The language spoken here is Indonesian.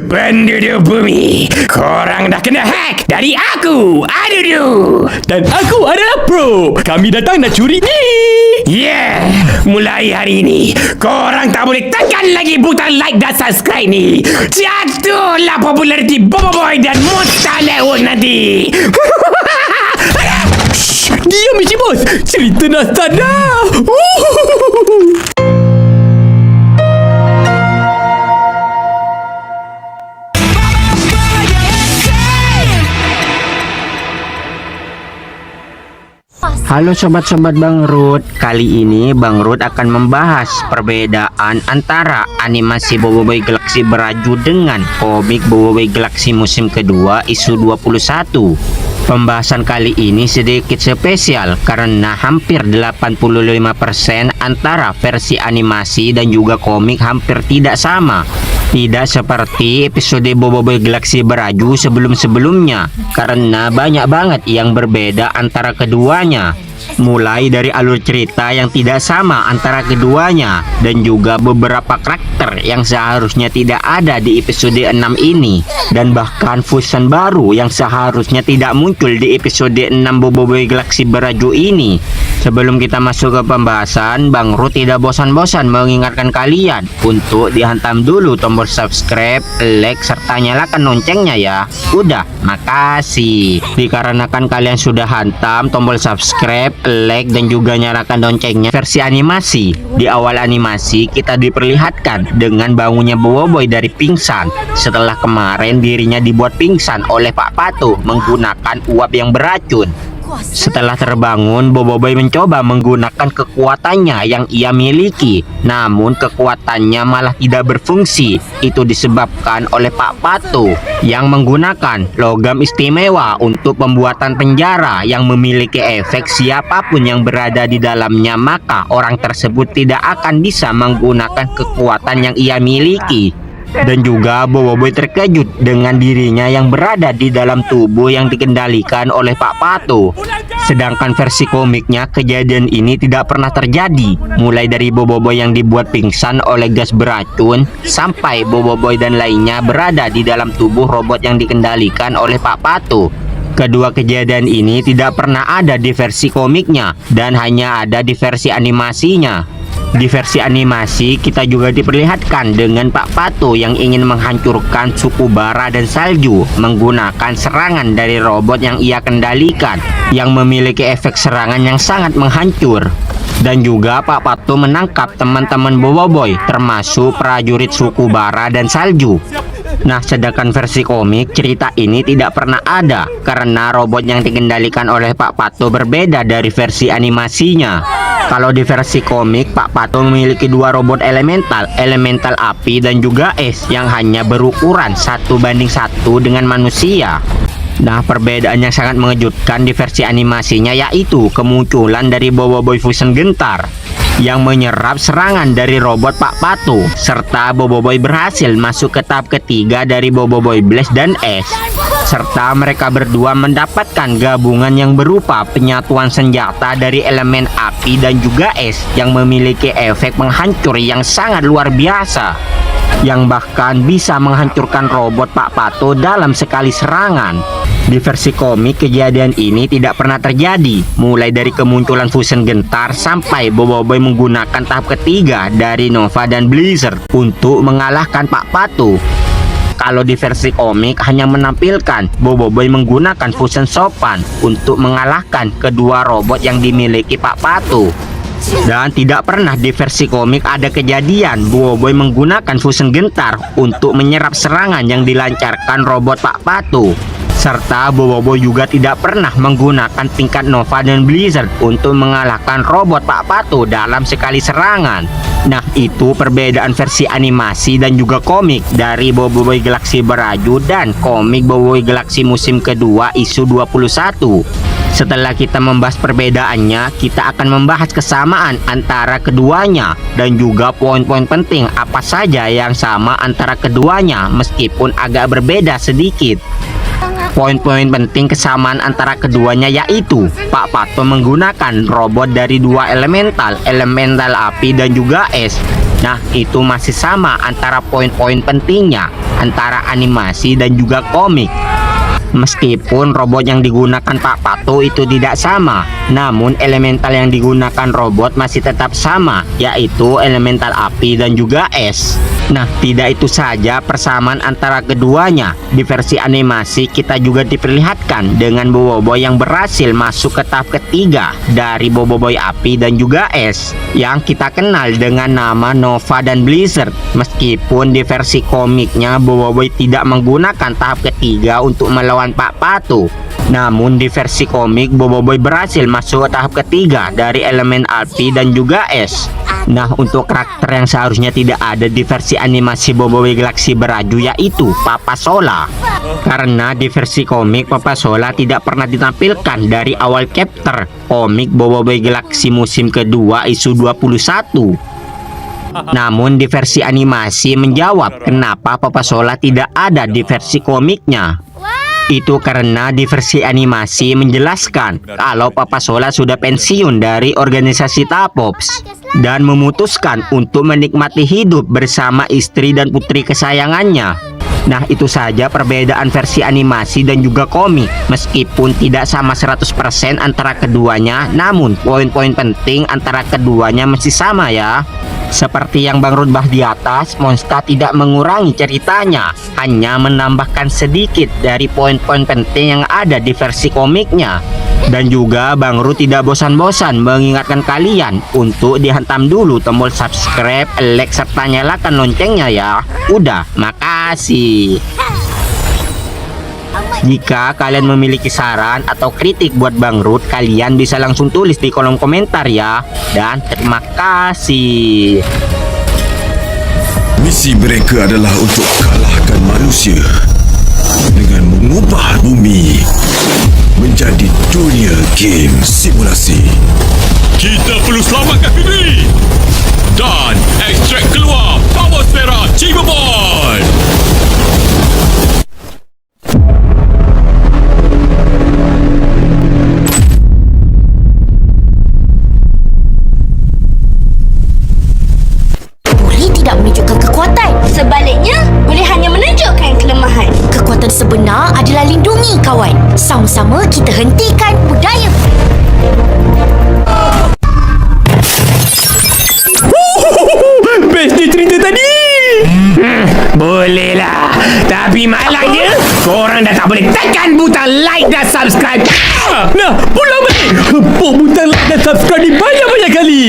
Penduduk bumi, korang dah kena hack dari aku, Adudu. Dan aku adalah Pro. Kami datang nak curi ni. Yeah, mulai hari ini korang tak boleh tekan lagi butang like dan subscribe ni. Jatuhlah populariti Boboiboy dan Mustahil nanti. Diam Michi Bos. Cerita dah start dah. Halo sobat-sobat Bang Rut, kali ini Bang Rut akan membahas perbedaan antara animasi Boboiboy Galaxy Beraju dengan komik Boboiboy Galaxy musim kedua isu 21. Pembahasan kali ini sedikit spesial karena hampir 85% antara versi animasi dan juga komik hampir tidak sama. Tidak seperti episode Boboiboy Galaxy Beraju sebelum-sebelumnya, karena banyak banget yang berbeda antara keduanya. Mulai dari alur cerita yang tidak sama antara keduanya, dan juga beberapa karakter yang seharusnya tidak ada di episode 6 ini, dan bahkan fusion baru yang seharusnya tidak muncul di episode 6 Boboiboy Galaxy Beraju ini. Sebelum kita masuk ke pembahasan, Bang Rut tidak bosan-bosan mengingatkan kalian untuk dihantam dulu tombol subscribe, like, serta nyalakan loncengnya ya. Udah, makasih. Dikarenakan kalian sudah hantam tombol subscribe, like, dan juga nyalakan loncengnya versi animasi. Di awal animasi kita diperlihatkan dengan bangunnya Boboiboy dari pingsan setelah kemarin dirinya dibuat pingsan oleh Pak Patuh menggunakan uap yang beracun. Setelah terbangun, Boboiboy mencoba menggunakan kekuatannya yang ia miliki, namun kekuatannya malah tidak berfungsi. Itu disebabkan oleh Pak Patuh yang menggunakan logam istimewa untuk pembuatan penjara yang memiliki efek siapapun yang berada di dalamnya, maka orang tersebut tidak akan bisa menggunakan kekuatan yang ia miliki. Dan juga Boboiboy terkejut dengan dirinya yang berada di dalam tubuh yang dikendalikan oleh Pak Patuh. Sedangkan versi komiknya kejadian ini tidak pernah terjadi. Mulai dari Boboiboy yang dibuat pingsan oleh gas beracun, sampai Boboiboy dan lainnya berada di dalam tubuh robot yang dikendalikan oleh Pak Patuh. Kedua kejadian ini tidak pernah ada di versi komiknya dan hanya ada di versi animasinya. Di versi animasi kita juga diperlihatkan dengan Pak Patuh yang ingin menghancurkan suku bara dan salju menggunakan serangan dari robot yang ia kendalikan yang memiliki efek serangan yang sangat menghancur. Dan juga Pak Patuh menangkap teman-teman Boboiboy termasuk prajurit suku bara dan salju. Nah, sedangkan versi komik cerita ini tidak pernah ada karena robot yang dikendalikan oleh Pak Patuh berbeda dari versi animasinya. Kalau di versi komik, Pak Patuh memiliki dua robot elemental api dan juga es yang hanya berukuran 1:1 dengan manusia. Nah, perbedaan yang sangat mengejutkan di versi animasinya yaitu kemunculan dari Boboiboy Fusion Gentar yang menyerap serangan dari robot Pak Patuh, serta Boboiboy berhasil masuk ke tahap ketiga dari Boboiboy Blast dan Es, serta mereka berdua mendapatkan gabungan yang berupa penyatuan senjata dari elemen api dan juga es yang memiliki efek penghancur yang sangat luar biasa, yang bahkan bisa menghancurkan robot Pak Patuh dalam sekali serangan. Di versi komik kejadian ini tidak pernah terjadi, mulai dari kemunculan Fusion Gentar sampai Boboiboy menggunakan tahap ketiga dari Nova dan Blizzard untuk mengalahkan Pak Patuh. Kalau di versi komik hanya menampilkan Boboiboy menggunakan Fusion Sopan untuk mengalahkan kedua robot yang dimiliki Pak Patuh. Dan tidak pernah di versi komik ada kejadian Boboiboy menggunakan Fusion Gentar untuk menyerap serangan yang dilancarkan robot Pak Patuh. Serta Boboiboy juga tidak pernah menggunakan tingkat Nova dan Blizzard untuk mengalahkan robot Pak Patuh dalam sekali serangan. Nah, itu perbedaan versi animasi dan juga komik dari Boboiboy Galaxy Beraju dan komik Boboiboy Galaxy musim kedua isu 21. Setelah kita membahas perbedaannya, kita akan membahas kesamaan antara keduanya dan juga poin-poin penting apa saja yang sama antara keduanya meskipun agak berbeda sedikit. Poin-poin penting kesamaan antara keduanya yaitu Pak Pato menggunakan robot dari dua elemental api dan juga es. Nah, itu masih sama antara poin-poin pentingnya antara animasi dan juga komik. Meskipun robot yang digunakan Pak Pato itu tidak sama, namun elemental yang digunakan robot masih tetap sama, yaitu elemental api dan juga es. Nah, tidak itu saja persamaan antara keduanya. Di versi animasi kita juga diperlihatkan dengan Boboiboy yang berhasil masuk ke tahap ketiga dari Boboiboy api dan juga es, yang kita kenal dengan nama Nova dan Blizzard. Meskipun di versi komiknya Boboiboy tidak menggunakan tahap ketiga untuk melawan Pak Pato, namun di versi komik Boboiboy berhasil masuk ke tahap ketiga dari elemen api dan juga es. Nah, untuk karakter yang seharusnya tidak ada di versi animasi Boboiboy Galaxy Beraju yaitu Papa Sola. Karena di versi komik Papa Sola tidak pernah ditampilkan dari awal chapter komik Boboiboy Galaxy musim kedua isu 21. Namun di versi animasi menjawab kenapa Papa Sola tidak ada di versi komiknya. Itu karena di versi animasi menjelaskan kalau Papa Sola sudah pensiun dari organisasi Tapops dan memutuskan untuk menikmati hidup bersama istri dan putri kesayangannya. Nah, itu saja perbedaan versi animasi dan juga komik. Meskipun tidak sama 100% antara keduanya, namun poin-poin penting antara keduanya masih sama ya. Seperti yang Bang Rud bahas di atas, Monsta tidak mengurangi ceritanya, hanya menambahkan sedikit dari poin-poin penting yang ada di versi komiknya. Dan juga Bang Rud tidak bosan-bosan mengingatkan kalian untuk dihantam dulu tombol subscribe, like, serta nyalakan loncengnya ya. Udah, makasih. Jika kalian memiliki saran atau kritik buat Bang Rud, kalian bisa langsung tulis di kolom komentar ya. Dan terima kasih. Misi mereka adalah untuk kalahkan manusia dengan mengubah bumi menjadi dunia game simulasi. Kita perlu selamatkan Fibri dan ekstrak keluar Power Sfera Cyberboy. Tidak menunjukkan kekuatan. Sebaliknya, boleh hanya menunjukkan kelemahan. Kekuatan sebenar adalah lindungi kawan. Sama-sama kita hentikan budaya. Best ni cerita tadi. Bolehlah, tapi malangnya korang dah tak boleh tekan butang like dan subscribe. Nah, pulang balik. Hempuk butang like dan subscribe ni banyak-banyak kali.